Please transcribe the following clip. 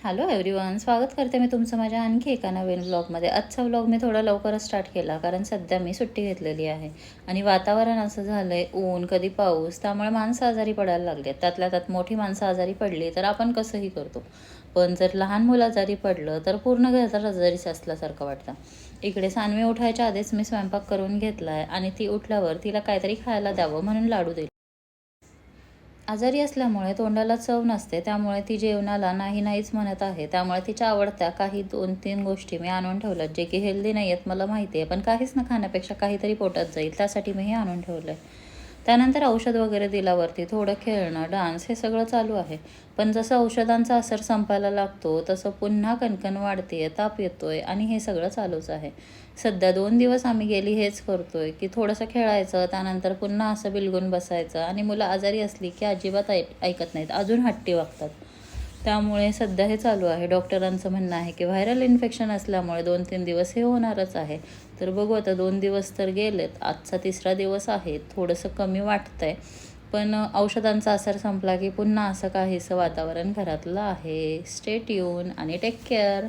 Hello everyone, स्वागत करते मी तुमचं माझ्या आणखी एका नवीन व्लॉगमध्ये. आजचा व्लॉग मी थोडा लवकरच स्टार्ट केला कारण सध्या मी सुट्टी घेतलेली आहे आणि वातावरण असं झालं आहे, ऊन कधी पाऊस, त्यामुळे माणसं आजारी पडायला लागले. त्यातल्या त्यात मोठी माणसं आजारी पडली तर आपण कसंही करतो, पण जर लहान मुलं आजारी पडलं तर पूर्ण घरात आजारीच असल्यासारखं वाटतं. इकडे सानवी उठायच्या आधीच मी स्वयंपाक करून घेतला आहे आणि ती उठल्यावर तिला काहीतरी खायला द्यावं म्हणून लाडू दिले. आजारी असल्यामुळे तोंडाला चव नसते, त्यामुळे ती जेवणाला नाही नाहीच म्हणत आहे. त्यामुळे तिच्या आवडत्या काही 2-3 गोष्टी मी आणून ठेवल्यात, जे की हेल्दी नाही आहेत मला माहिती आहे, पण काहीच न खाण्यापेक्षा काहीतरी पोटात जाईल त्यासाठी मी हे आणून ठेवलं आहे. त्यानंतर औषध वगैरे दिल्यावरती थोडं खेळणं, डान्स हे सगळं चालू आहे. पण जसं औषधांचा असर संपायला लागतो तसं पुन्हा कणकण वाढते, ताप येतोय आणि हे सगळं चालूच आहे. सध्या 2 दिवस आम्ही गेली हेच करतोय की थोडंसं खेळायचं, त्यानंतर पुन्हा असं बिलगून बसायचं आणि मुलं आजारी असली की अजिबात ऐकत नाहीत, अजून हट्टी वागतात. त्यामुळे सध्या हे चालू आहे. डॉक्टरांचं म्हणणं आहे की व्हायरल इन्फेक्शन असल्यामुळे 2-3 दिवस हे होणारच आहे. तर बघू आता, 2 दिवस तर गेलेत, आजचा 3रा दिवस आहे. थोडंसं कमी वाटतंय, पण औषधांचा असर संपला की पुन्हा असं काहीसं वातावरण घरातलं आहे. स्टे ट्यून आणि टेक केअर.